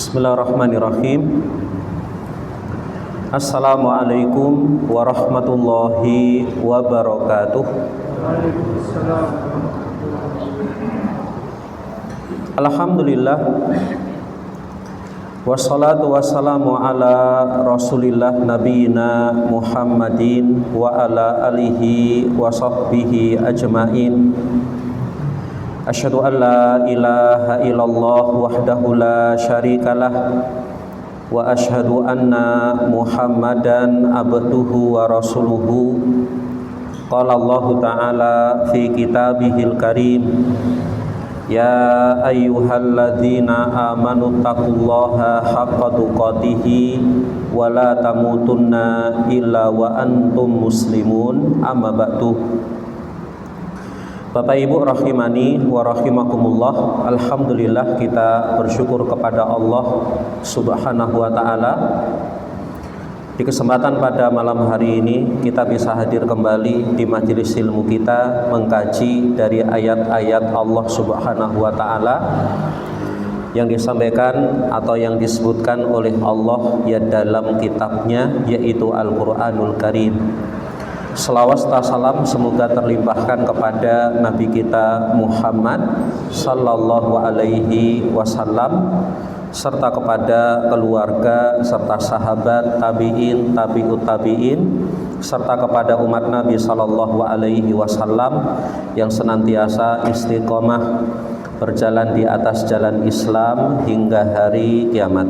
Bismillahirrahmanirrahim. Assalamualaikum warahmatullahi wabarakatuh. Alhamdulillah, wassalatu wassalamu ala rasulillah nabiyina Muhammadin wa ala alihi wa sahbihi ajmain. Asyhadu an la ilaha illallah wahdahu la syarikalah wa asyhadu anna Muhammadan abduhu wa rasuluhu. Qala Allah ta'ala fi kitabihil karim, ya ayyuhalladzina amanu taqullaha haqqa tuqatih wa la tamutunna illa wa antum muslimun. Amma ba'du. Bapak Ibu rahimani wa rahimakumullah, alhamdulillah kita bersyukur kepada Allah Subhanahu wa taala. Di kesempatan pada malam hari ini kita bisa hadir kembali di majelis ilmu kita mengkaji dari ayat-ayat Allah Subhanahu wa taala yang disampaikan atau yang disebutkan oleh Allah ya dalam kitabnya, yaitu Al-Qur'anul Karim. Selawat serta salam semoga terlimpahkan kepada Nabi kita Muhammad sallallahu alaihi wasallam, serta kepada keluarga serta sahabat, tabi'in, tabi'ut tabi'in, serta kepada umat Nabi sallallahu alaihi wasallam yang senantiasa istiqomah berjalan di atas jalan Islam hingga hari kiamat.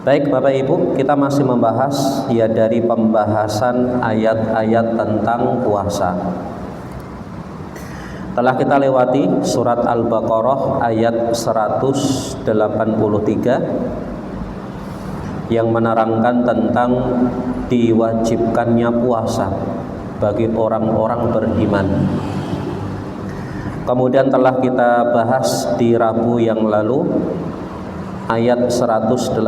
Baik Bapak Ibu, kita masih membahas ya dari pembahasan ayat-ayat tentang puasa. Telah kita lewati surat Al-Baqarah ayat 183 yang menerangkan tentang diwajibkannya puasa bagi orang-orang beriman. Kemudian telah kita bahas di Rabu yang lalu ayat 184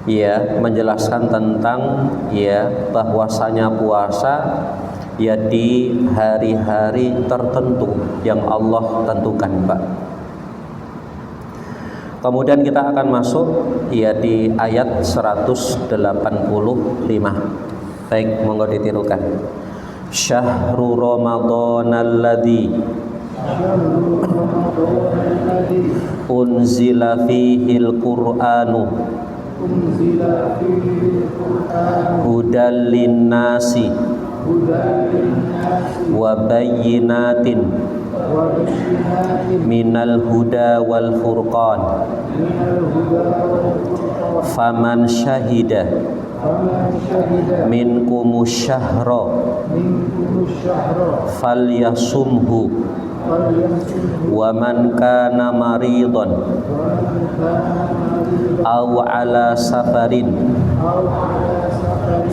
ya menjelaskan tentang ya bahwasanya puasa ya di hari-hari tertentu yang Allah tentukan, Pak. Kemudian kita akan masuk ya di ayat 185. Baik, monggo ditirukan. Syahrul Ramadhanalladzi unzila fihil Qur'anu hudal linnasi wa bayyinatin minal huda wal furqan faman syahida minkumus syahra falyasumhu wa man kana maridon aw ala safarin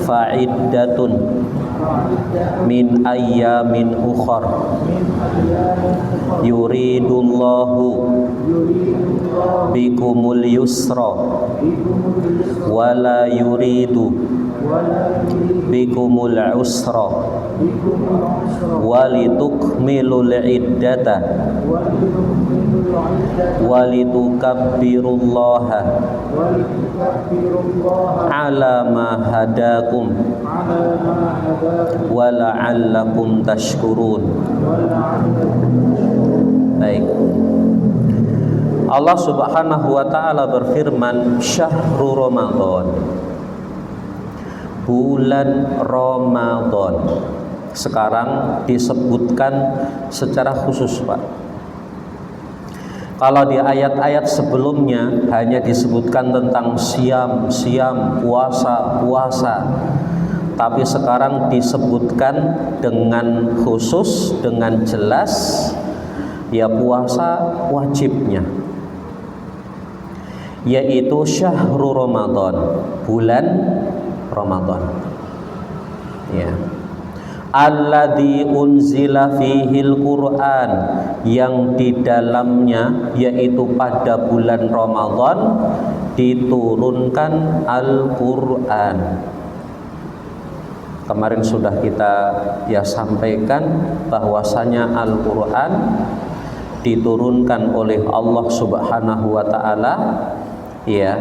fa'iddatun min ayyamin ukhar yuridullahu bikumul yusra wala yuridu bikumul usra walitukmilul iddata walitukabbirullaha ala ma hadakum wa la'allakum tashkurun. Baik, Allah Subhanahu wa ta'ala berfirman, syahrul Ramadan, bulan Ramadan. Sekarang disebutkan secara khusus, Pak. Kalau di ayat-ayat sebelumnya hanya disebutkan tentang siam, puasa. Tapi sekarang disebutkan dengan khusus, dengan jelas, ya puasa wajibnya, yaitu syahrul Ramadan, bulan Ramadan. Ya. Alladzi unzila fihil Qur'an, yang di dalamnya yaitu pada bulan Ramadan diturunkan Al-Qur'an. Kemarin sudah kita sampaikan bahwasanya Al-Qur'an diturunkan oleh Allah Subhanahu wa taala ya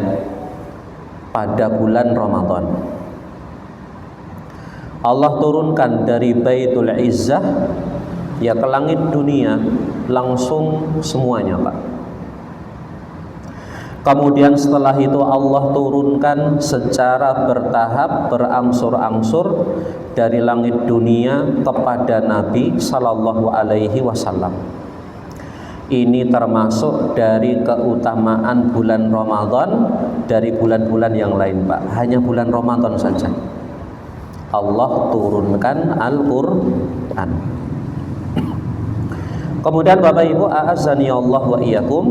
pada bulan Ramadan. Allah turunkan dari Baitul Izzah ya ke langit dunia langsung semuanya, Pak. Kemudian setelah itu Allah turunkan secara bertahap, berangsur-angsur dari langit dunia kepada Nabi Sallallahu Alaihi Wasallam. Ini termasuk dari keutamaan bulan Ramadan dari bulan-bulan yang lain, Pak. Hanya bulan Ramadan saja Allah turunkan Al-Quran. Kemudian Bapak Ibu, a'azzani Allah wa iyyakum,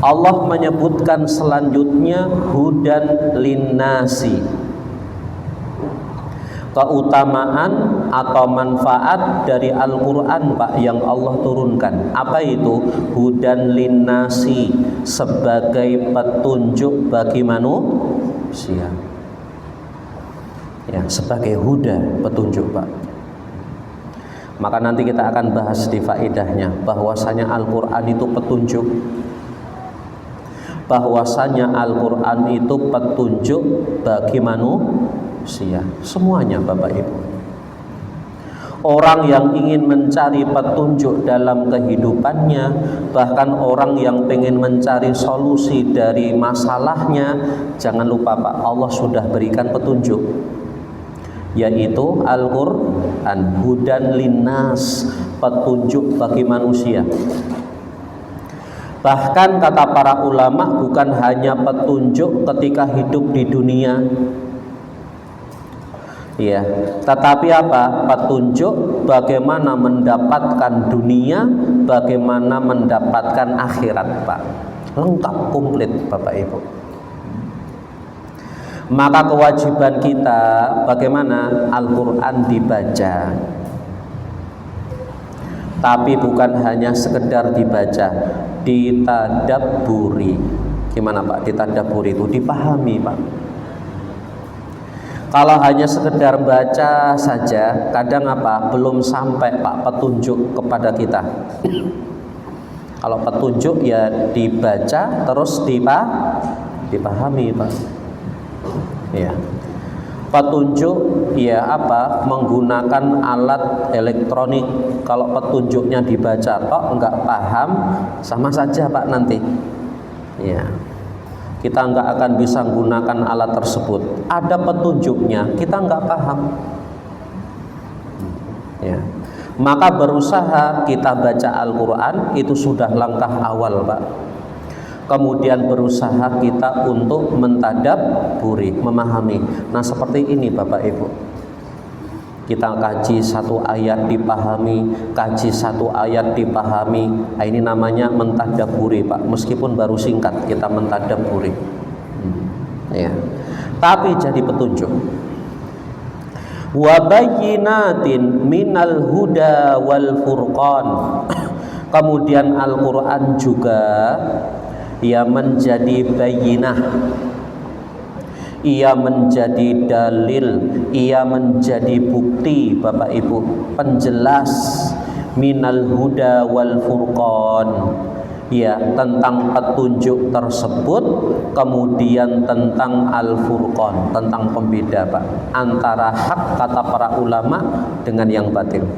Allah menyebutkan selanjutnya hudan linnasi, keutamaan atau manfaat dari Al-Quran, Pak, yang Allah turunkan. Apa itu? Hudan linnasi, sebagai petunjuk bagi manusia ya, sebagai huda, petunjuk, Pak. Maka nanti kita akan bahas di faedahnya bahwasanya Al-Quran itu petunjuk, bahwasanya Al-Quran itu petunjuk bagi manusia semuanya, Bapak Ibu. Orang yang ingin mencari petunjuk dalam kehidupannya, bahkan orang yang ingin mencari solusi dari masalahnya, jangan lupa, Pak, Allah sudah berikan petunjuk, yaitu Al-Quran, hudan linnas, petunjuk bagi manusia. Bahkan kata para ulama, bukan hanya petunjuk ketika hidup di dunia ya, tetapi apa? Petunjuk bagaimana mendapatkan dunia, bagaimana mendapatkan akhirat, Pak. Lengkap, komplit, Bapak Ibu. Maka kewajiban kita bagaimana? Al-Quran dibaca, tapi bukan hanya sekedar dibaca, ditadabburi. Gimana, Pak? Ditadabburi itu dipahami, Pak. Kalau hanya sekedar baca saja, kadang apa? Belum sampai, Pak, petunjuk kepada kita. Kalau petunjuk ya dibaca terus dipahami, Pak. Ya. Petunjuk ya apa? Menggunakan alat elektronik. Kalau petunjuknya dibaca kok enggak paham, sama saja, Pak, nanti. Ya. Kita enggak akan bisa menggunakan alat tersebut. Ada petunjuknya, kita enggak paham. Ya. Maka berusaha kita baca Al-Quran itu sudah langkah awal, Pak. Kemudian berusaha kita untuk mentadabburi, memahami. Nah, seperti ini, Bapak Ibu. Kita kaji satu ayat dipahami, kaji satu ayat dipahami. Nah, ini namanya mentadabburi, Pak. Meskipun baru singkat, kita mentadabburi. Ya. Tapi jadi petunjuk. Wa bayyinatin minal huda wal furqan. Kemudian Al-Quran juga ia menjadi bayyinah, ia menjadi dalil, ia menjadi bukti, Bapak Ibu, penjelas minal huda wal furqan, ya, tentang petunjuk tersebut, kemudian tentang al-furqan, tentang pembeda, Pak, antara hak kata para ulama dengan yang batil.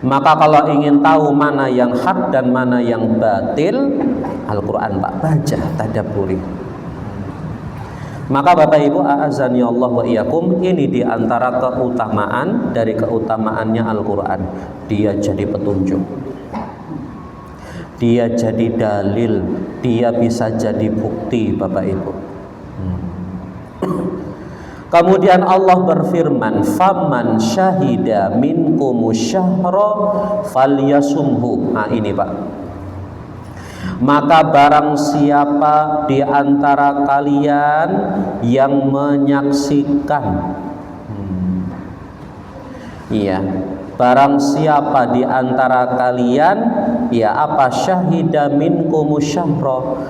Maka kalau ingin tahu mana yang hak dan mana yang batil, Al-Quran, Pak, baca, tadabburi. Maka Bapak Ibu, a'azani Allah wa iyyakum, ini diantara keutamaan dari keutamaannya Al-Quran. Dia jadi petunjuk, dia jadi dalil, dia bisa jadi bukti, Bapak Ibu. Kemudian Allah berfirman, faman syahida minkumus syahra falyasumhu. Nah, ini, Pak. Maka barang siapa di antara kalian yang menyaksikan, iya, barang siapa di antara kalian, ya apa, syahida minkumus syahra,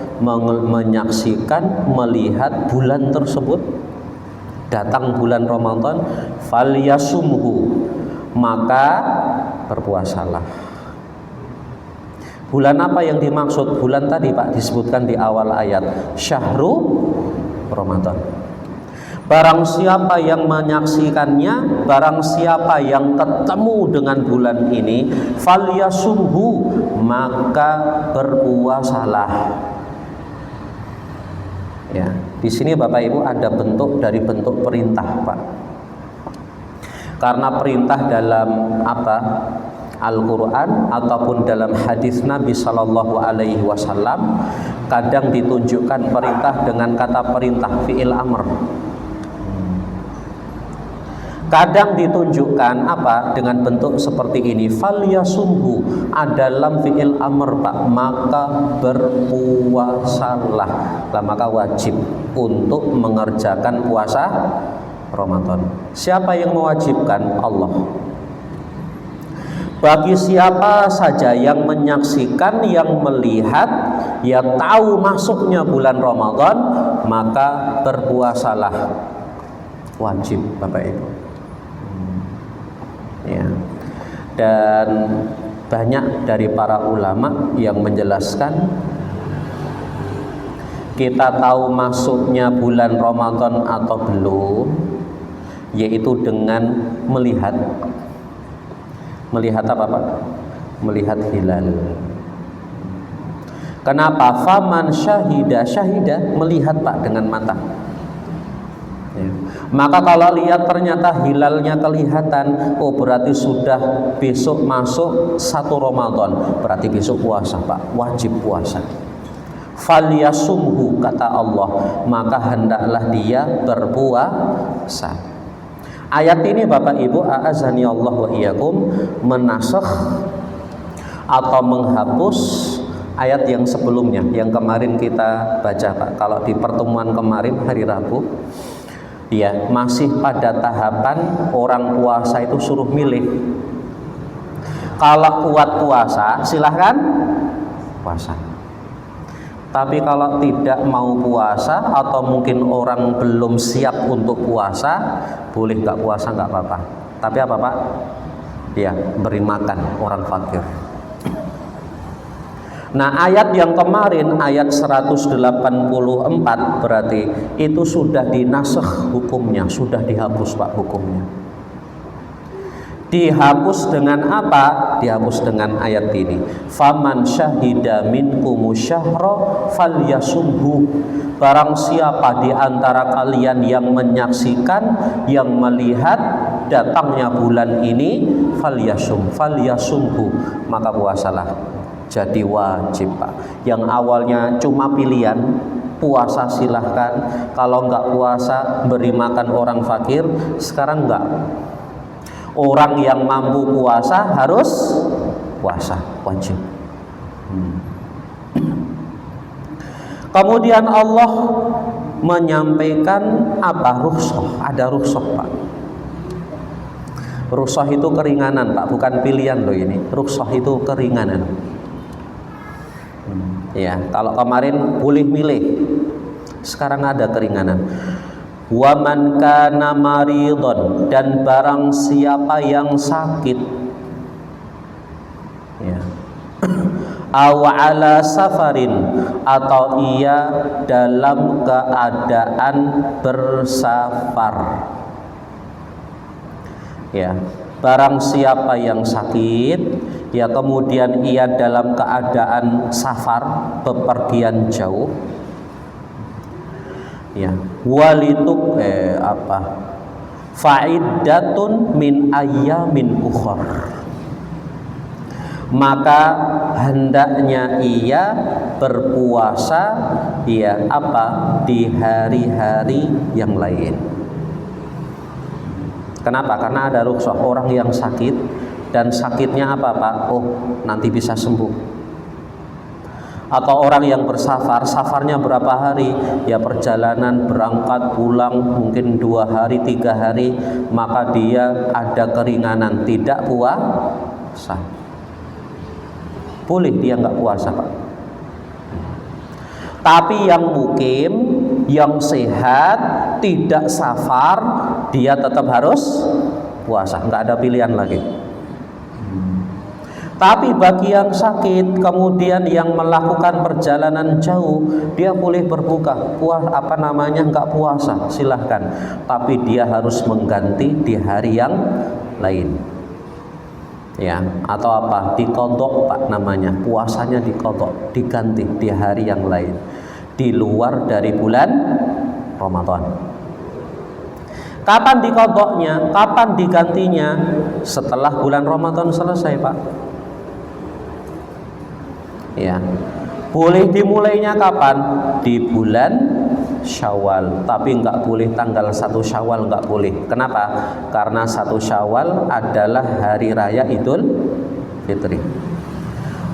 menyaksikan, melihat bulan tersebut, datang bulan Ramadan, falyasumhu, maka berpuasalah. Bulan apa yang dimaksud? Bulan tadi Pak disebutkan di awal ayat, Syahrul Ramadan. Barang siapa yang menyaksikannya, barang siapa yang ketemu dengan bulan ini, falyasumhu, maka berpuasalah. Ya, di sini Bapak Ibu ada bentuk dari bentuk perintah, Pak. Karena perintah dalam apa? Al-Quran ataupun dalam hadis Nabi Sallallahu Alaihi Wasallam kadang ditunjukkan perintah dengan kata perintah fi'il amr. Kadang ditunjukkan apa dengan bentuk seperti ini, falyasumhu, adalah fi'il amr Pak, maka berpuasalah. Lah, maka wajib untuk mengerjakan puasa Ramadan. Siapa yang mewajibkan? Allah. Bagi siapa saja yang menyaksikan, yang melihat, ya tahu masuknya bulan Ramadan, maka berpuasalah. Wajib Bapak Ibu. Ya. Dan banyak dari para ulama yang menjelaskan, kita tahu masuknya bulan Ramadan atau belum, yaitu dengan melihat. Melihat apa Pak? Melihat hilal. Kenapa? Faman syahida, melihat Pak dengan mata. Ya. Maka kalau lihat ternyata hilalnya kelihatan, oh berarti sudah besok masuk 1 Ramadan, berarti besok puasa Pak, wajib puasa. Falyasumhu, kata Allah, maka hendaklah dia berpuasa. Ayat ini Bapak Ibu, a'azani Allah wa iyyakum, menasakh atau menghapus ayat yang sebelumnya, yang kemarin kita baca Pak. Kalau di pertemuan kemarin hari Rabu, ya masih pada tahapan orang puasa itu suruh milih. Kalau kuat puasa silahkan puasa. Tapi kalau tidak mau puasa atau mungkin orang belum siap untuk puasa, boleh nggak puasa nggak apa-apa. Tapi apa Pak? Ya, beri makan orang fakir. Nah, ayat yang kemarin, ayat 184 berarti itu sudah dinasakh hukumnya, sudah dihapus Pak hukumnya. Dihapus dengan apa? Dihapus dengan ayat ini. Faman syahida minkumu syahra falyasumhu. Barang siapa di antara kalian yang menyaksikan, yang melihat datangnya bulan ini, falyasumhu, maka puasalah. Jadi wajib Pak. Yang awalnya cuma pilihan, puasa silahkan. Kalau enggak puasa, beri makan orang fakir. Sekarang enggak. Orang yang mampu puasa harus puasa, wajib. Kemudian Allah menyampaikan apa? Rukhsah. Ada rukhsah Pak. Rukhsah itu keringanan Pak, bukan pilihan loh ini. Rukhsah itu keringanan. Ya, kalau kemarin boleh milih, sekarang ada keringanan. Wa man kana maridon, dan barang siapa yang sakit, ya, aw ala safarin, atau ia dalam keadaan bersafar. Ya, barang siapa yang sakit, ya kemudian ia dalam keadaan safar, bepergian jauh, ya, walituk fa'iddatun min ayyamin ukhar, maka hendaknya ia berpuasa, ya di hari-hari yang lain. Kenapa? Karena ada rukhsah. Orang yang sakit, dan sakitnya apa Pak? Oh, nanti bisa sembuh. Atau orang yang bersafar, safarnya berapa hari? Ya perjalanan berangkat pulang mungkin 2 hari 3 hari, maka dia ada keringanan, tidak puasa. Boleh dia nggak puasa Pak. Tapi yang mukim, yang sehat, tidak safar, dia tetap harus puasa, nggak ada pilihan lagi. Tapi bagi yang sakit kemudian yang melakukan perjalanan jauh, dia boleh berbuka, enggak puasa, silahkan. Tapi dia harus mengganti di hari yang lain. Ya, atau diqadha Pak namanya, puasanya diqadha, diganti di hari yang lain, di luar dari bulan Ramadan. Kapan diqadhanya? Kapan digantinya? Setelah bulan Ramadan selesai, Pak. Ya, boleh dimulainya kapan? Di bulan Syawal, tapi nggak boleh tanggal 1 Syawal, nggak boleh. Kenapa? Karena 1 Syawal adalah hari raya Idul Fitri.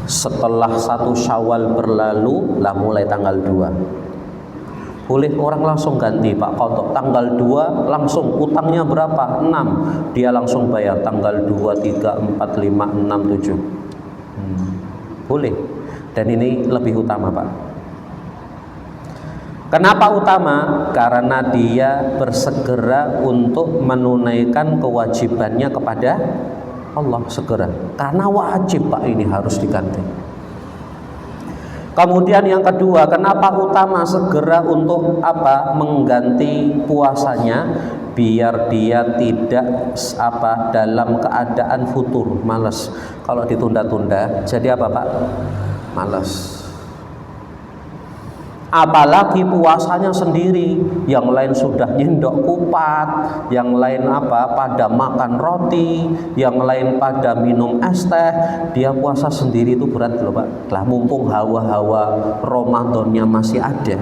Setelah 1 Syawal berlalu, lah mulai tanggal 2. Boleh orang langsung ganti, Pak, qadha tanggal 2 langsung, utangnya berapa? 6, dia langsung bayar tanggal 2, 3, 4, 5, 6, 7. Boleh. Dan ini lebih utama, Pak. Kenapa utama? Karena dia bersegera untuk menunaikan kewajibannya kepada Allah, segera. Karena wajib, Pak, ini harus diganti. Kemudian yang kedua, kenapa utama segera untuk mengganti puasanya? Biar dia tidak dalam keadaan futur, malas. Kalau ditunda-tunda jadi apa, Pak? Malas. Apalagi puasanya sendiri, yang lain sudah nyendok kupat, yang lain pada makan roti, yang lain pada minum es teh, dia puasa sendiri itu berat loh, Pak. Lah mumpung hawa-hawa Ramadannya masih ada.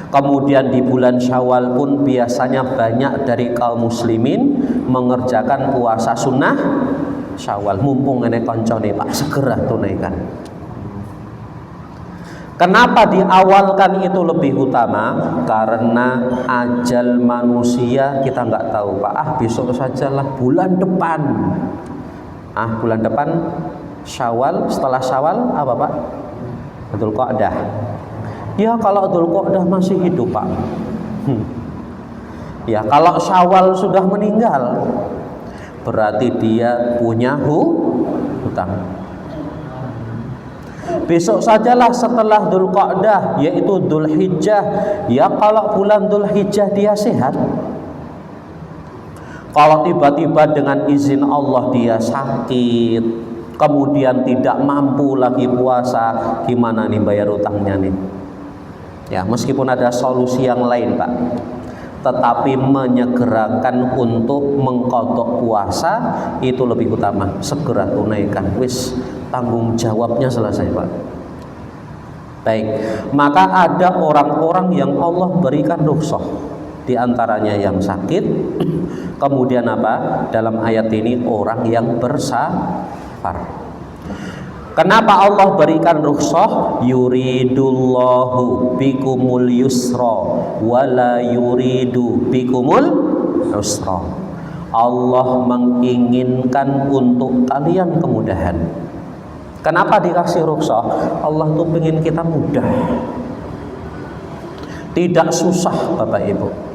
Kemudian di bulan Syawal pun biasanya banyak dari kaum muslimin mengerjakan puasa sunnah Syawal. Mumpung ini koncone, Pak, segera tunaikan. Kenapa diawalkan itu lebih utama? Karena ajal manusia kita nggak tahu, Pak. Besok sajalah, bulan depan. Bulan depan Syawal, setelah Syawal apa, Pak? Dzulqa'dah. Ya kalau Dzulqa'dah masih hidup, Pak. Ya kalau Syawal sudah meninggal, berarti dia punya hutang. Besok sajalah setelah Dzulqa'dah, yaitu Dzulhijjah. Ya kalau bulan Dzulhijjah dia sehat. Kalau tiba-tiba dengan izin Allah dia sakit, kemudian tidak mampu lagi puasa, gimana nih bayar utangnya nih? Ya, meskipun ada solusi yang lain, Pak, tetapi menyegerakan untuk mengqadha puasa itu lebih utama. Segera tunaikan, wis, tanggung jawabnya selesai, Pak. Baik, maka ada orang-orang yang Allah berikan rukhsah, di antaranya yang sakit. Kemudian dalam ayat ini orang yang bersafar. Kenapa Allah berikan rukhsah? Yuridullahu bikumul yusra wala yuridu bikumul usra. Allah menginginkan untuk kalian kemudahan. Kenapa dikasih rukhsah? Allah tuh pengen kita mudah, tidak susah, Bapak Ibu.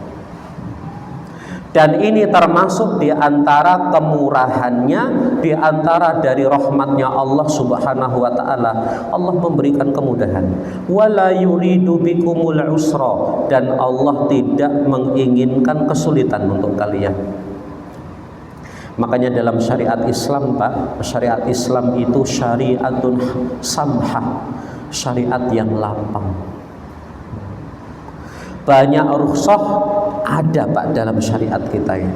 Dan ini termasuk di antara kemurahannya, di antara dari rahmatnya Allah Subhanahu wa taala. Allah memberikan kemudahan. Wala yuridu bikumul usra, dan Allah tidak menginginkan kesulitan untuk kalian. Makanya dalam syariat Islam, Pak, syariat Islam itu syariatun samhah, syariat yang lapang. Banyak rukhsah ada, Pak, dalam syariat kita ini.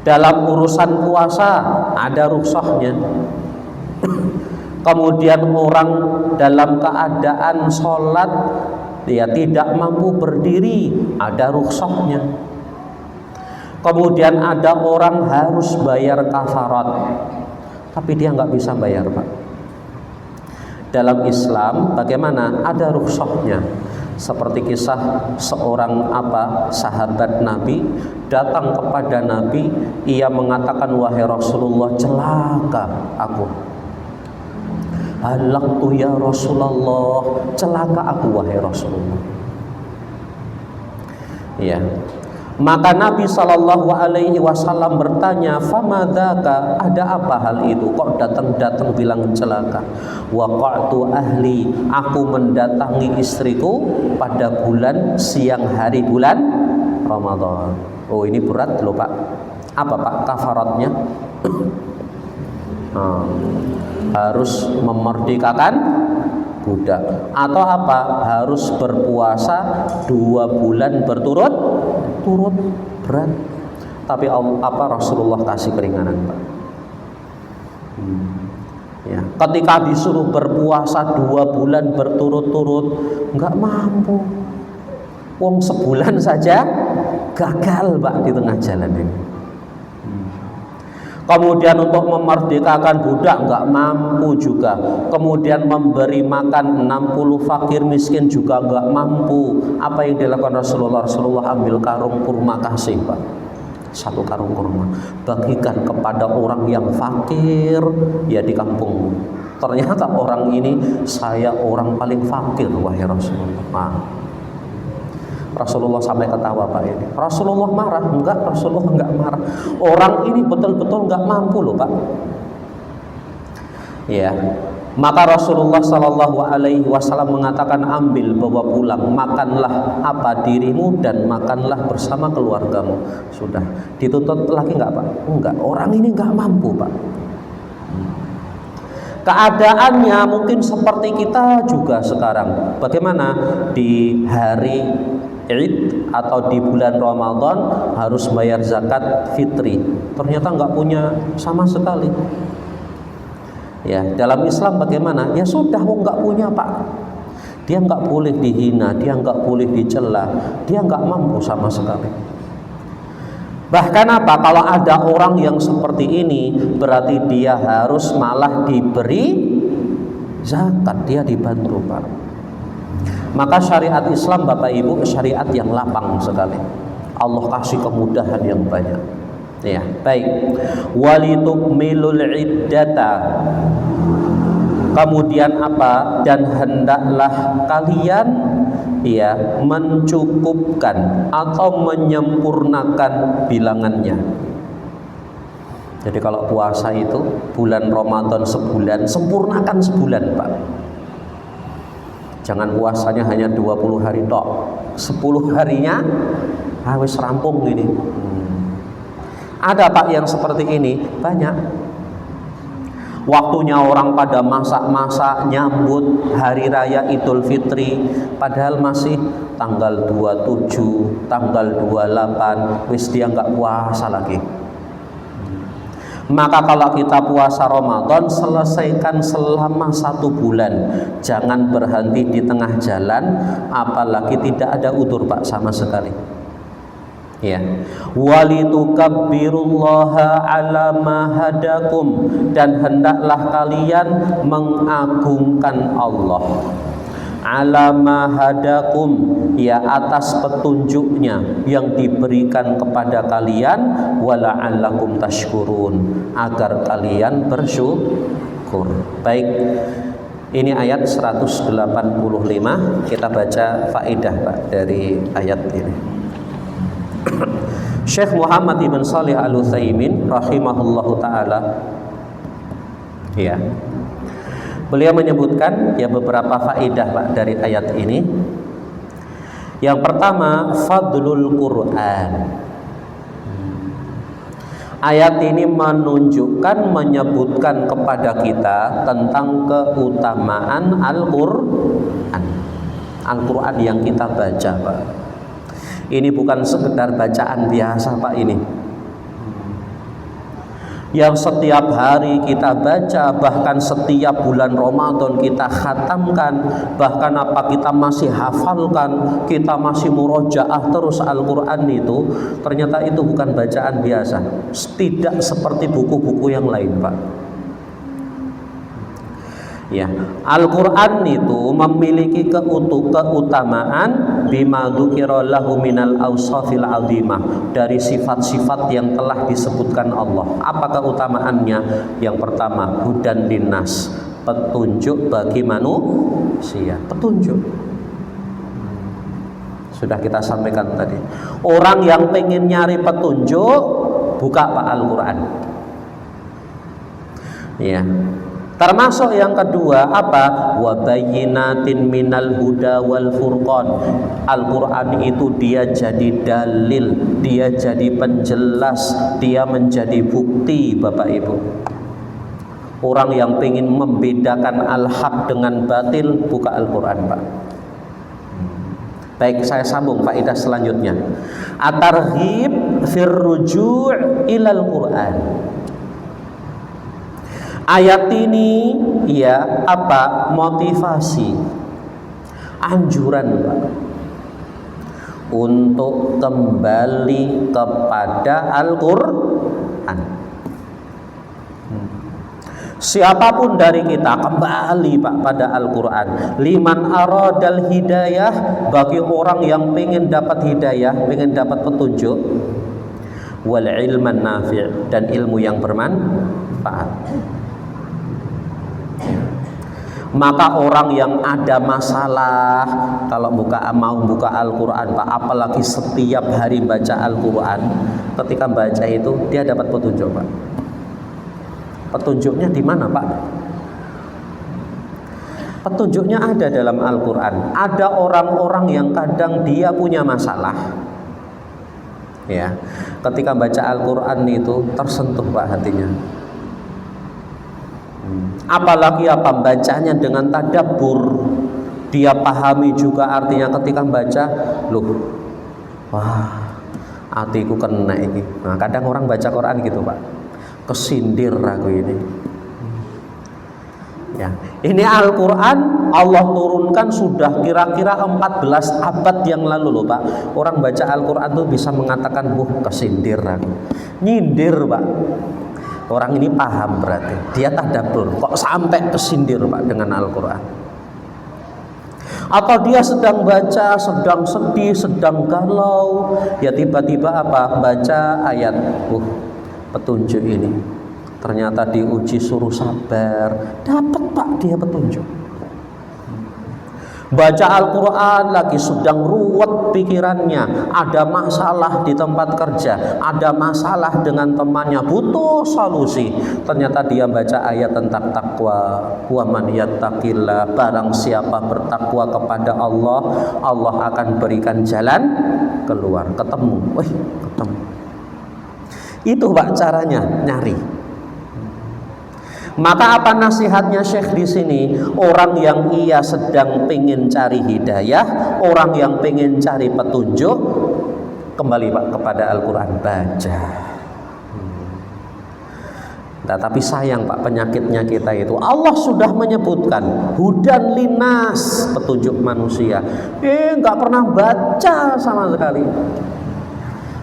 Dalam urusan puasa ada rukhsahnya. Kemudian orang dalam keadaan sholat dia tidak mampu berdiri, ada rukhsahnya. Kemudian ada orang harus bayar kafarat, tapi dia nggak bisa bayar, Pak. Dalam Islam bagaimana? Ada rukhsahnya. Seperti kisah seorang sahabat Nabi datang kepada Nabi, ia mengatakan, wahai Rasulullah, celaka aku. Halaktu ya Rasulullah, celaka aku wahai Rasulullah. Ya. Maka Nabi SAW bertanya, famadzaka, ada apa hal itu? Kok datang-datang bilang celaka? Waqa'tu ahli, aku mendatangi istriku pada bulan siang hari bulan Ramadan. Oh, ini berat loh Pak. Apa Pak kafaratnya? Harus memerdekakan budak, atau apa? Harus berpuasa 2 bulan berturut-turut. Berat. Tapi Rasulullah kasih keringanan Pak. Ya, ketika disuruh berpuasa 2 bulan berturut-turut, nggak mampu. Wong sebulan saja gagal Pak di tengah jalan ini. Kemudian untuk memerdekakan budak nggak mampu juga. Kemudian memberi makan 60 fakir miskin juga nggak mampu. Apa yang dilakukan Rasulullah? Rasulullah ambil karung kurma kasih Pak. 1 karung kurma, bagikan kepada orang yang fakir ya di kampung. Ternyata orang ini, saya orang paling fakir wahai Rasulullah. Rasulullah sampai ketawa Pak ini. Rasulullah marah? Enggak, Rasulullah enggak marah. Orang ini betul-betul enggak mampu loh Pak. Ya. Maka Rasulullah SAW mengatakan, ambil, bawa pulang, makanlah apa dirimu dan makanlah bersama keluargamu. Sudah. Dituntut lagi enggak Pak? Enggak. Orang ini enggak mampu Pak. Keadaannya mungkin seperti kita juga sekarang. Bagaimana di hari Id atau di bulan Ramadan harus bayar zakat fitri, ternyata nggak punya sama sekali. Ya, dalam Islam bagaimana? Ya sudah, nggak punya Pak. Dia nggak boleh dihina, dia nggak boleh dicela, dia nggak mampu sama sekali. Bahkan apa? Kalau ada orang yang seperti ini, berarti dia harus malah diberi zakat, dia dibantu Pak. Maka syariat Islam Bapak Ibu syariat yang lapang sekali. Allah kasih kemudahan yang banyak. Ya, baik. Walitukmilul iddata. Kemudian apa? Dan hendaklah kalian ya mencukupkan atau menyempurnakan bilangannya. Jadi kalau puasa itu bulan Ramadan sebulan, sempurnakan sebulan Pak. Jangan puasanya hanya 20 hari tok. 10 harinya wis rampung ini. Ada Pak yang seperti ini, banyak. Waktunya orang pada masak-masak nyambut hari raya Idul Fitri, padahal masih tanggal 27, tanggal 28, wis dia nggak puasa lagi. Maka kalau kita puasa Ramadan, selesaikan selama 1 bulan. Jangan berhenti di tengah jalan, apalagi tidak ada udzur Pak sama sekali. Ya. Walitukabbirullaha ala ma hadakum, dan hendaklah kalian mengagungkan Allah ala ma hadakum, ya atas petunjuknya yang diberikan kepada kalian, wala'allakum tashkurun, agar kalian bersyukur. Baik, ini ayat 185. Kita baca faedah Pak dari ayat ini. Syekh Muhammad Ibn Shalih Al-Utsaimin rahimahullahu ta'ala, ya, beliau menyebutkan ya beberapa faedah Pak dari ayat ini. Yang pertama, fadlul Quran. Ayat ini menunjukkan, menyebutkan kepada kita tentang keutamaan Al-Quran. Al-Quran yang kita baca Pak. Ini bukan sekedar bacaan biasa Pak ini, yang setiap hari kita baca, bahkan setiap bulan Ramadan kita khatamkan, bahkan apa kita masih hafalkan, kita masih murojaah terus Al-Quran itu. Ternyata itu bukan bacaan biasa, tidak seperti buku-buku yang lain Pak. Ya, Al-Quran itu memiliki keutamaan bima dzukira lahu minal awsafil azimah, dari sifat-sifat yang telah disebutkan Allah. Apa keutamaannya? Yang pertama, hudan linnas, petunjuk bagi manusia. Petunjuk. Sudah kita sampaikan tadi. Orang yang pengen nyari petunjuk, buka Pak Al-Quran. Ya. Termasuk yang kedua apa? Wa bayyinatin minal huda wal furqan. Al-Quran itu dia jadi dalil, dia jadi penjelas, dia menjadi bukti Bapak Ibu. Orang yang ingin membedakan al-haq dengan batil, buka Al-Quran Pak. Baik, saya sambung faedah selanjutnya. At-targhib fir ruju' ilal Quran. Ayat ini ya apa? Motivasi, anjuran Pak, untuk kembali kepada Al-Quran. Siapapun dari kita kembali Pak pada Al-Quran. Liman aradal hidayah, bagi orang yang pengen dapat hidayah, pengen dapat petunjuk. Wal ilman nafi', dan ilmu yang bermanfaat. Maka orang yang ada masalah, kalau mau buka Al-Quran Pak, apalagi setiap hari baca Al-Quran, ketika baca itu dia dapat petunjuk Pak. Petunjuknya di mana Pak? Petunjuknya ada dalam Al-Quran. Ada orang-orang yang kadang dia punya masalah, ya, ketika baca Al-Quran itu tersentuh Pak hatinya. Apalagi apa, bacanya dengan tadabbur, dia pahami juga artinya. Ketika baca, loh, wah, hatiku kena ini. Nah, kadang orang baca Quran gitu Pak, kesindir aku ini. Ya, ini Al-Quran Allah turunkan sudah kira-kira 14 abad yang lalu loh Pak. Orang baca Al-Quran tuh bisa mengatakan, kesindir aku, nyindir Pak. Orang ini paham berarti, dia tadabbur, kok sampai kesindir Pak dengan Al-Quran. Atau dia sedang baca, sedang sedih, sedang galau, ya tiba-tiba apa, baca ayat, petunjuk ini, ternyata diuji suruh sabar, dapat Pak dia petunjuk. Baca Al-Quran lagi sedang ruwet pikirannya, ada masalah di tempat kerja, ada masalah dengan temannya, butuh solusi. Ternyata dia baca ayat tentang takwa. Wa man yattaqillah, barang siapa bertakwa kepada Allah, Allah akan berikan jalan keluar. Ketemu, ketemu. Itu Pak caranya nyari. Maka apa nasihatnya Syekh di sini? Orang yang ia sedang pengen cari hidayah, orang yang pengen cari petunjuk, kembali Pak kepada Al-Quran, baca. Nah, tapi sayang Pak, penyakitnya kita itu, Allah sudah menyebutkan hudan linas, petunjuk manusia, nggak pernah baca sama sekali.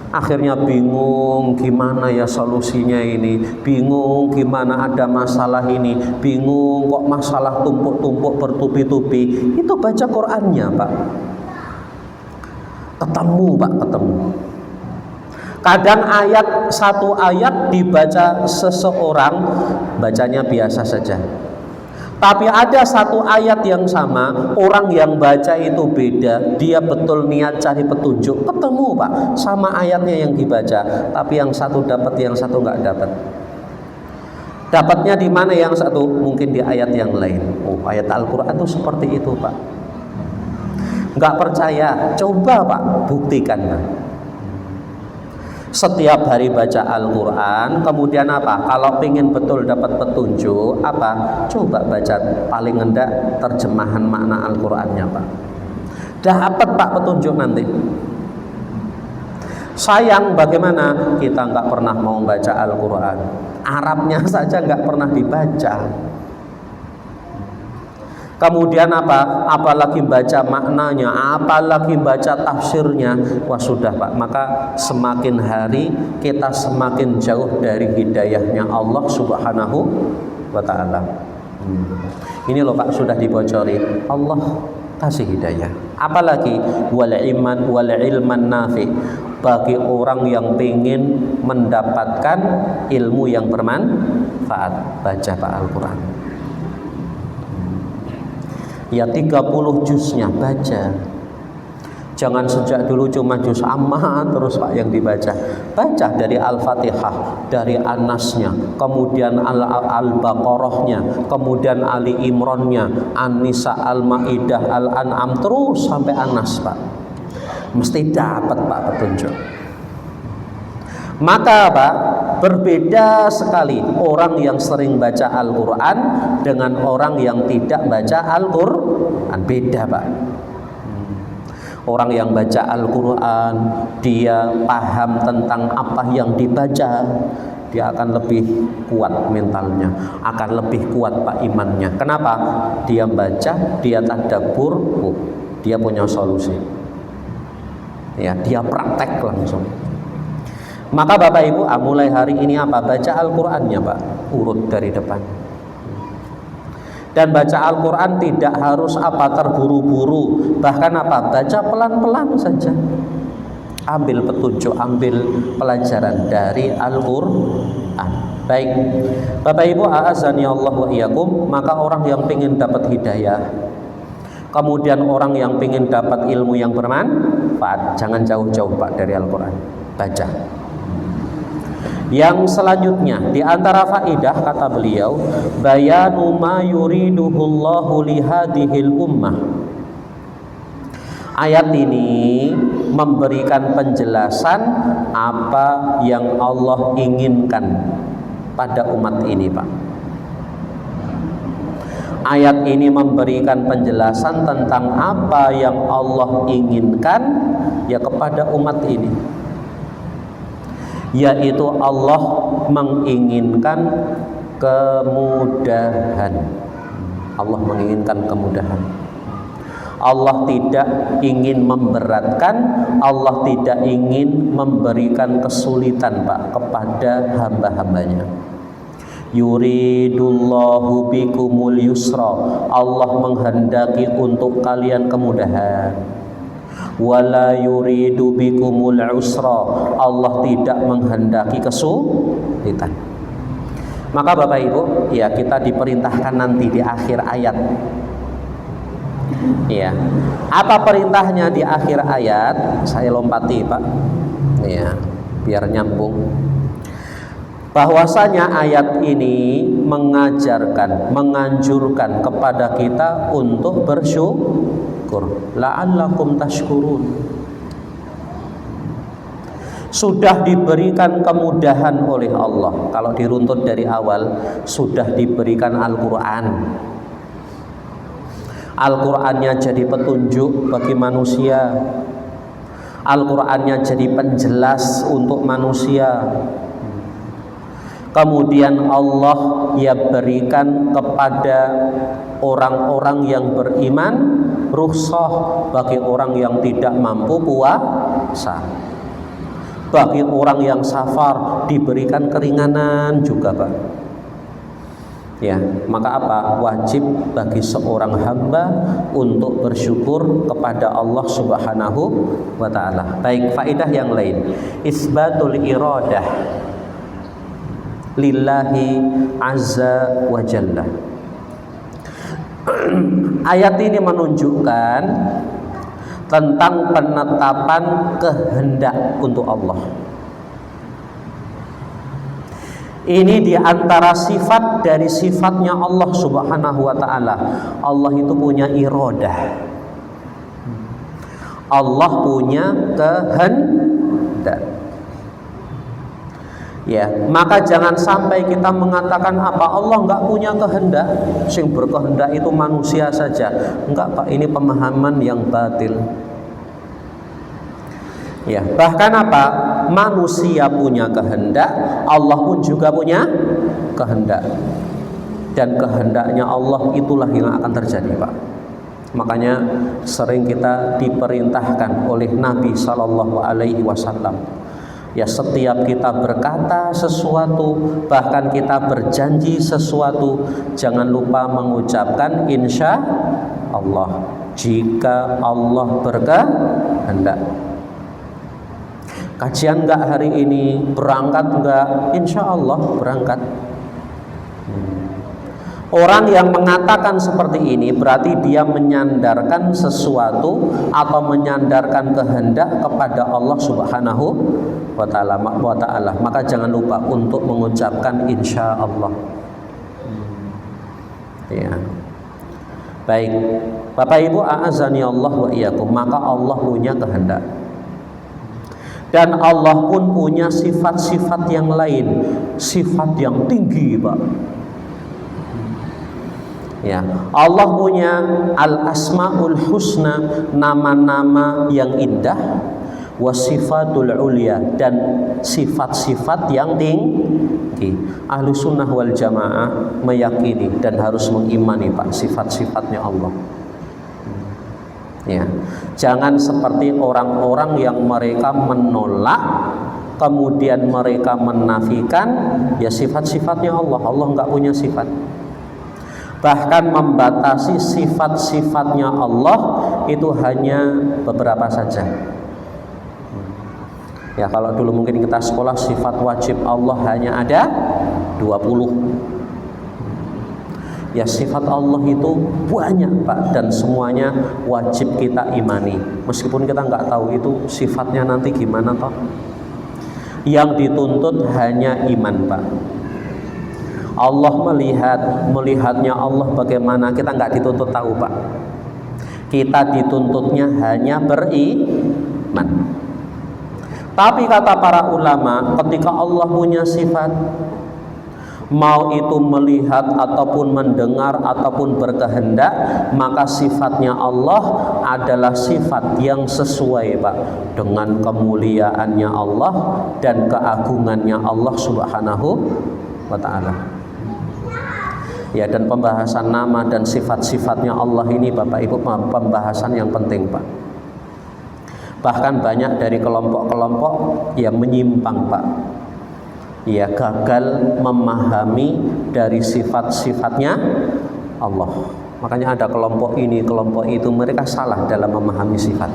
Akhirnya bingung gimana ya solusinya ini, bingung gimana ada masalah ini, bingung kok masalah tumpuk-tumpuk bertubi-tubi. Itu baca Qur'annya Pak, ketemu Pak, ketemu. Kadang satu ayat dibaca seseorang, bacanya biasa saja. Tapi ada satu ayat yang sama, orang yang baca itu beda, dia betul niat cari petunjuk, ketemu Pak, sama ayatnya yang dibaca, tapi yang satu dapat, yang satu nggak dapat. Dapatnya di mana yang satu? Mungkin di ayat yang lain. Ayat Al-Quran itu seperti itu Pak. Nggak percaya? Coba Pak, buktikan Pak. Setiap hari baca Al-Quran, kemudian apa? Kalau pengen betul dapat petunjuk, apa? Coba baca paling enggak terjemahan makna Al-Qurannya Pak. Dapat Pak petunjuk nanti. Sayang bagaimana kita nggak pernah mau baca Al-Quran, Arabnya saja nggak pernah dibaca. Kemudian apa? Apalagi baca maknanya, apalagi baca tafsirnya. Wah sudah Pak, maka semakin hari kita semakin jauh dari hidayahnya Allah Subhanahu wa ta'ala. Ini loh Pak, sudah dibocori, Allah kasih hidayah. Apalagi wal ilman nafi, bagi orang yang ingin mendapatkan ilmu yang bermanfaat, baca Pak Al-Quran. Ya 30 juznya baca. Jangan sejak dulu cuma juz amma terus Pak yang dibaca. Baca dari Al-Fatihah, dari An-Nasnya, kemudian Al-Baqarahnya, kemudian Ali Imrannya, An-Nisa, Al-Maidah, Al-An'am, terus sampai An-Nas Pak. Mesti dapat Pak petunjuk. Maka Pak, berbeda sekali orang yang sering baca Al-Quran dengan orang yang tidak baca Al-Quran. Beda Pak. Orang yang baca Al-Quran, dia paham tentang apa yang dibaca, dia akan lebih kuat mentalnya, akan lebih kuat Pak imannya. Kenapa? Dia baca, dia tadabbur, dia punya solusi. Ya, dia praktek langsung. Maka Bapak Ibu, mulai hari ini apa? Baca Al-Qurannya Pak, urut dari depan. Dan baca Al-Quran tidak harus terburu-buru, bahkan baca pelan-pelan saja. Ambil petunjuk, ambil pelajaran dari Al-Quran. Baik, Bapak Ibu, a'azani Allah wa iyyakum. Maka orang yang ingin dapat hidayah, kemudian orang yang ingin dapat ilmu yang bermanfaat, jangan jauh-jauh Pak dari Al-Quran. Baca. Yang selanjutnya di antara faidah kata beliau, bayanu ma yuriduhullahu lihadihil ummah. Ayat ini memberikan penjelasan apa yang Allah inginkan pada umat ini Pak. Ayat ini memberikan penjelasan tentang apa yang Allah inginkan ya kepada umat ini, yaitu Allah menginginkan kemudahan. Allah menginginkan kemudahan. Allah tidak ingin memberatkan, Allah tidak ingin memberikan kesulitan Pak kepada hamba-hambanya. Yuridullahu bikumul yusra, Allah menghendaki untuk kalian kemudahan. Wala yuridu bikumul usra, Allah tidak menghendaki kesulitan. Maka Bapak Ibu, ya kita diperintahkan nanti di akhir ayat. Ya, apa perintahnya di akhir ayat? Saya lompati Pak. Ya, biar nyambung. Bahwasanya ayat ini mengajarkan, menganjurkan kepada kita untuk bersyukur, la'allakum tashkurun. Sudah diberikan kemudahan oleh Allah. Kalau diruntut dari awal, sudah diberikan Al-Quran. Al-Qurannya jadi petunjuk bagi manusia. Al-Qurannya jadi penjelas untuk manusia. Kemudian Allah berikan kepada orang-orang yang beriman rukhsah bagi orang yang tidak mampu puasa. Bagi orang yang safar diberikan keringanan juga Pak. Ya, maka wajib bagi seorang hamba untuk bersyukur kepada Allah Subhanahu wa taala. Baik, faedah yang lain. Isbatul iradah lillahi azza wa jalla. Ayat ini menunjukkan tentang penetapan kehendak untuk Allah. Ini diantara sifat dari sifatnya Allah Subhanahu wa ta'ala. Allah itu punya iradah, Allah punya kehendak. Ya, maka jangan sampai kita mengatakan Allah nggak punya kehendak, sing berkehendak itu manusia saja. Enggak Pak, ini pemahaman yang batil. Ya, bahkan manusia punya kehendak, Allah pun juga punya kehendak. Dan kehendaknya Allah itulah yang akan terjadi Pak. Makanya sering kita diperintahkan oleh Nabi Sallallahu Alaihi Wasallam, ya setiap kita berkata sesuatu, bahkan kita berjanji sesuatu, jangan lupa mengucapkan insya Allah, jika Allah berkehendak. Kajian enggak hari ini, berangkat enggak? Insya Allah berangkat. Orang yang mengatakan seperti ini berarti dia menyandarkan sesuatu atau menyandarkan kehendak kepada Allah Subhanahu wa ta'ala. Maka jangan lupa untuk mengucapkan insya Allah. Ya. Baik, Bapak Ibu a'azani Allah wa iyyakum, maka Allah punya kehendak. Dan Allah pun punya sifat-sifat yang lain, sifat yang tinggi, Pak. Ya, Allah punya al-asmaul husna, nama-nama yang indah, wasifatul ulia, dan sifat-sifat yang tinggi. Ahlu sunnah wal jamaah meyakini dan harus mengimani, Pak, sifat-sifatnya Allah. Ya, jangan seperti orang-orang yang mereka menolak, kemudian mereka menafikan ya sifat-sifatnya Allah. Allah nggak punya sifat. Bahkan membatasi sifat-sifatnya Allah itu hanya beberapa saja. Ya, kalau dulu mungkin kita sekolah sifat wajib Allah hanya ada 20. Ya, sifat Allah itu banyak, Pak, dan semuanya wajib kita imani. Meskipun kita nggak tahu itu sifatnya nanti gimana toh. Yang dituntut hanya iman, Pak. Allah melihatnya Allah bagaimana, kita nggak dituntut tahu, Pak. Kita dituntutnya hanya beriman. Tapi kata para ulama, ketika Allah punya sifat, mau itu melihat ataupun mendengar ataupun berkehendak, maka sifatnya Allah adalah sifat yang sesuai, Pak, dengan kemuliaannya Allah dan keagungannya Allah Subhanahu wa ta'ala. Ya, dan pembahasan nama dan sifat-sifatnya Allah ini, Bapak Ibu, pembahasan yang penting, Pak. Bahkan banyak dari kelompok-kelompok yang menyimpang, Pak, ya, gagal memahami dari sifat-sifatnya Allah. Makanya ada kelompok ini, kelompok itu, mereka salah dalam memahami sifat.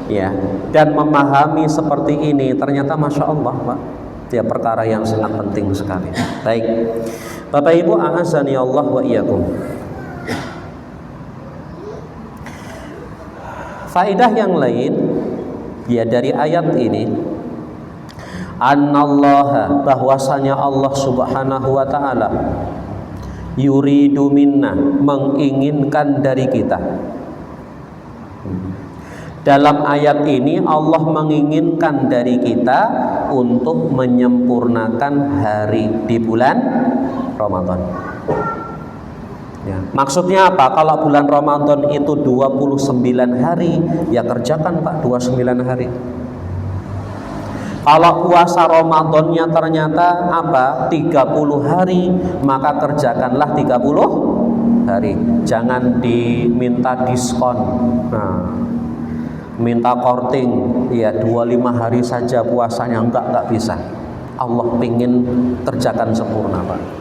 Ya, dan memahami seperti ini ternyata Masya Allah, Pak, ya, perkara yang sangat penting sekali. Baik, Bapak Ibu a'azani Allah wa iyyakum. Faedah yang lain ya dari ayat ini, annallaha, bahwasanya Allah Subhanahu wa ta'ala, yuridu minna, menginginkan dari kita. Dalam ayat ini Allah menginginkan dari kita untuk menyempurnakan hari di bulan Ramadan. Ya, maksudnya apa? Kalau bulan Ramadan itu 29 hari, ya kerjakan, Pak, 29 hari. Kalau puasa Ramadannya ternyata apa? 30 hari, maka kerjakanlah 30 hari. Jangan diminta diskon. Nah, minta korting, ya 25 hari saja puasanya, enggak bisa. Allah ingin kerjakan sempurna, Pak.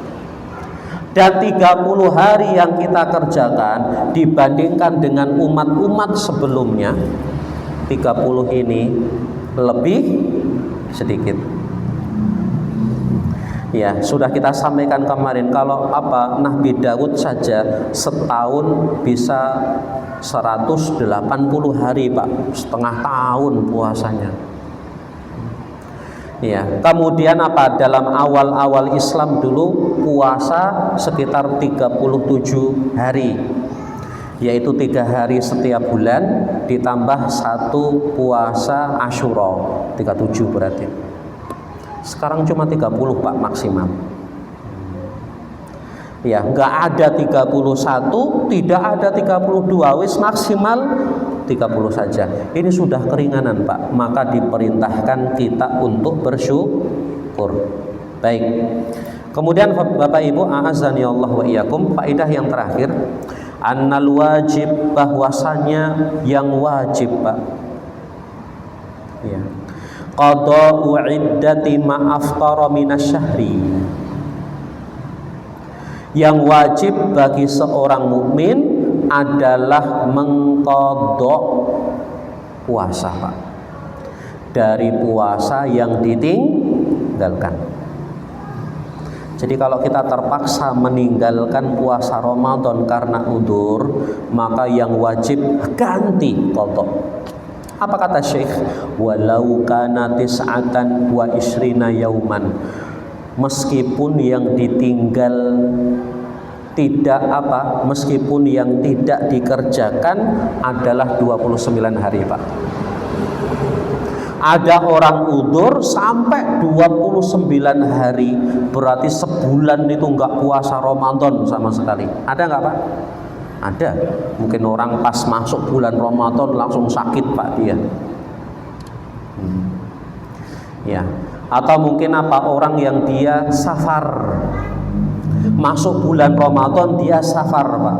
Dan 30 hari yang kita kerjakan dibandingkan dengan umat-umat sebelumnya, 30 ini lebih sedikit. Ya, sudah kita sampaikan kemarin, kalau apa, Nabi Daud saja setahun bisa 180 hari, Pak, setengah tahun puasanya. Ya, kemudian apa, dalam awal-awal Islam dulu puasa sekitar 37 hari, yaitu 3 hari setiap bulan ditambah 1 puasa Asyura, 37 berarti. Sekarang cuma 30, Pak, maksimal. Ya, nggak ada 31, tidak ada 32, wis maksimal 30 saja. Ini sudah keringanan, Pak. Maka diperintahkan kita untuk bersyukur. Baik. Kemudian Bapak Ibu a'azani Allah wa iyyakum, faedah yang terakhir, annal wajib, bahwasanya yang wajib, Pak, ya, qada'u iddati ma aftara minasyahri. Yang wajib bagi seorang mukmin adalah mengqadha puasa, Pak, dari puasa yang ditinggalkan. Jadi kalau kita terpaksa meninggalkan puasa Ramadan karena udzur, maka yang wajib ganti qadha. Apa kata Syekh? Walau kana tis'atan wa isrina yauman. Meskipun yang ditinggal meskipun yang tidak dikerjakan adalah 29 hari, Pak. Ada orang udzur sampai 29 hari, berarti sebulan itu enggak puasa Ramadan sama sekali. Ada enggak, Pak? Ada. Mungkin orang pas masuk bulan Ramadan langsung sakit, Pak, dia. Ya. Atau mungkin orang yang dia safar. Masuk bulan Ramadan dia safar, Pak.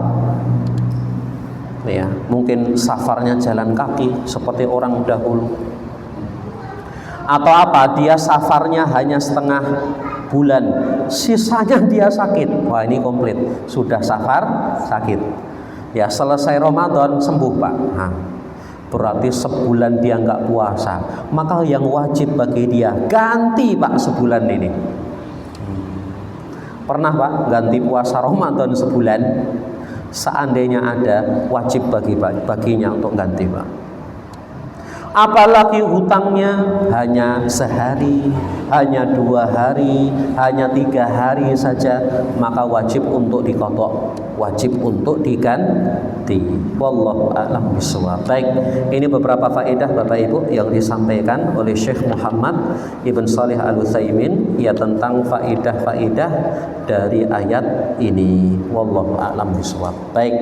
Ya, mungkin safarnya jalan kaki seperti orang dahulu. Atau dia safarnya hanya setengah bulan, sisanya dia sakit. Wah, ini komplit, sudah safar sakit. Ya, selesai Ramadan sembuh, Pak. Nah, berarti sebulan dia nggak puasa, maka yang wajib bagi dia ganti, Pak, sebulan ini. Pernah, Pak, ganti puasa Ramadan sebulan? Seandainya ada, wajib baginya untuk ganti, Pak. Apalagi hutangnya hanya sehari, hanya 2 hari, hanya 3 hari saja, maka wajib untuk diqadha, wajib untuk diganti. Wallahu a'lam bishawab. Baik, ini beberapa faedah Bapak Ibu yang disampaikan oleh Syekh Muhammad Ibn Shalih Al-Utsaimin ya tentang faedah-faedah dari ayat ini. Wallahu a'lam bishawab. Baik,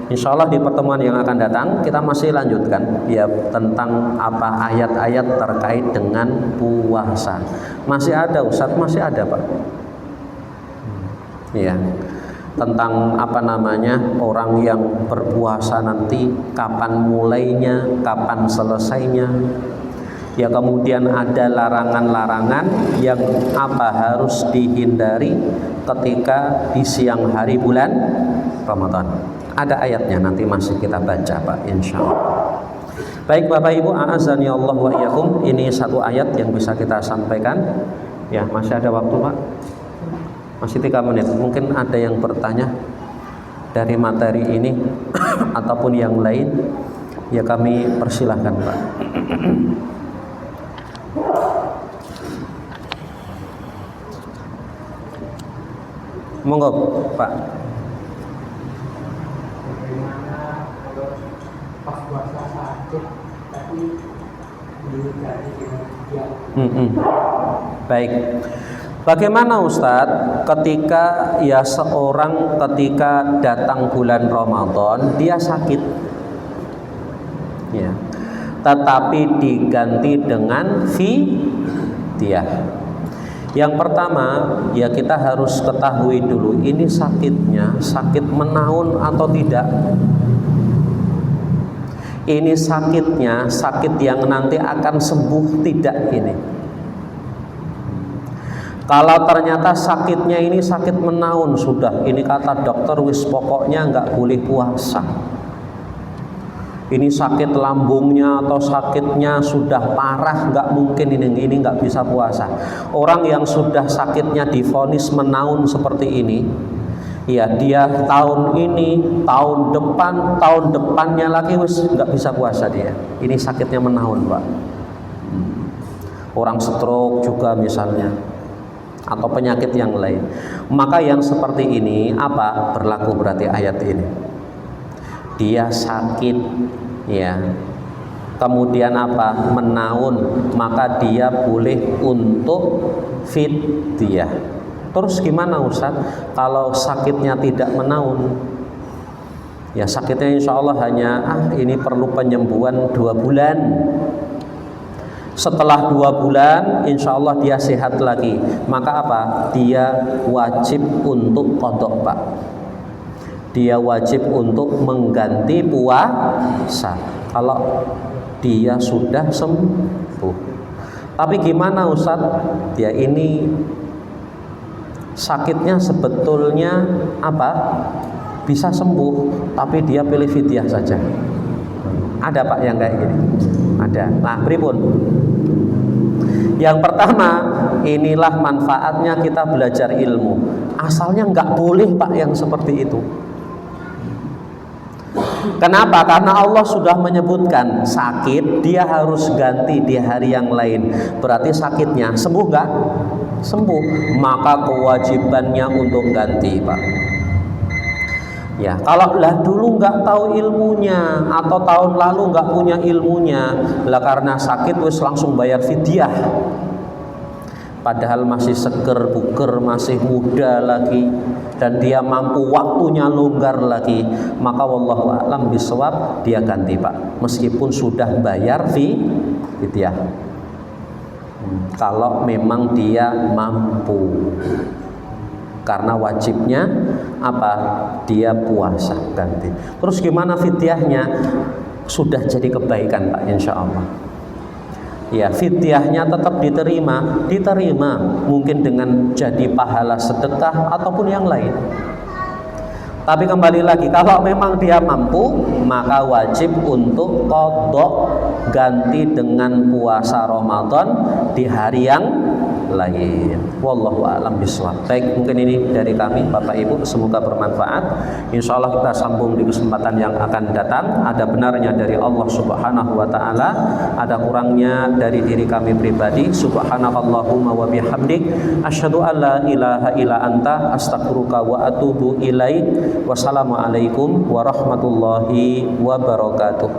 insyaallah di pertemuan yang akan datang kita masih lanjutkan ya tentang apa ayat-ayat terkait dengan puasa. Masih ada, Ustaz? Masih ada, Pak? Ya. Tentang orang yang berpuasa nanti kapan mulainya, kapan selesainya. Ya, kemudian ada larangan-larangan yang harus dihindari ketika di siang hari bulan Ramadan. Ada ayatnya, nanti masih kita baca, Pak, insyaallah. Baik Bapak Ibu, a'azani Allah wa iyyakum. Ini satu ayat yang bisa kita sampaikan. Ya, masih ada waktu, Pak. Masih 3 menit. Mungkin ada yang bertanya dari materi ini ataupun yang lain. Ya, kami persilahkan, Pak. Monggo, Pak. Pas puasa sakit tapi Baik. Bagaimana Ustadz ketika seorang ketika datang bulan Ramadan dia sakit, ya, tetapi diganti dengan fidyah. Yang pertama ya kita harus ketahui dulu ini sakitnya sakit menaun atau tidak. Ini sakitnya sakit yang nanti akan sembuh tidak ini. Kalau ternyata sakitnya ini sakit menaun sudah, ini kata dokter wis pokoknya nggak boleh puasa. Ini sakit lambungnya atau sakitnya sudah parah, nggak mungkin ini nggak bisa puasa. Orang yang sudah sakitnya divonis menaun seperti ini, ya dia tahun ini, tahun depannya lagi wis nggak bisa puasa dia. Ini sakitnya menaun, Pak. Orang stroke juga misalnya, atau penyakit yang lain. Maka yang seperti ini berlaku berarti ayat ini. Dia sakit, ya. Kemudian menaun, maka dia boleh untuk fidyah. Terus gimana Ustaz? Kalau sakitnya tidak menaun, ya sakitnya insya Allah hanya ini perlu penyembuhan 2 bulan. Setelah 2 bulan insya Allah dia sehat lagi. Maka dia wajib untuk qadha, Pak. Dia wajib untuk mengganti puasa kalau dia sudah sembuh. Tapi gimana Ustaz? Ya ini sakitnya sebetulnya bisa sembuh, tapi dia pilih fidyah saja. Ada Pak yang kayak gini? Ada. Nah, pripun? Yang pertama, inilah manfaatnya kita belajar ilmu. Asalnya nggak boleh Pak yang seperti itu. Kenapa? Karena Allah sudah menyebutkan sakit dia harus ganti di hari yang lain. Berarti sakitnya sembuh nggak? Sembuh. Maka kewajibannya untuk ganti Pak. Ya, kalau lah dulu nggak tahu ilmunya atau tahun lalu nggak punya ilmunya, lah karena sakit wis langsung bayar fidyah. Padahal masih seger buger, masih muda lagi, dan dia mampu waktunya longgar lagi, maka wallahu a'lam bishawab dia ganti Pak, meskipun sudah bayar fidyah. Kalau memang dia mampu, karena wajibnya apa? Dia puasa ganti. Terus gimana fidyahnya? Sudah jadi kebaikan Pak, insya Allah. Ya, fidyahnya tetap diterima, mungkin dengan jadi pahala sedekah ataupun yang lain. Tapi kembali lagi, kalau memang dia mampu, maka wajib untuk qadha, ganti dengan puasa Ramadan di hari yang lain. Wallahu a'lam bishawab. Baik, mungkin ini dari kami Bapak Ibu, semoga bermanfaat. Insya Allah kita sambung di kesempatan yang akan datang. Ada benarnya dari Allah Subhanahu wa taala, ada kurangnya dari diri kami pribadi. Subhanakallahumma wa bihamdik, asyhadu an la ilaha illa anta, astaghfiruka wa atubu ilaik. Wassalamualaikum warahmatullahi wabarakatuh.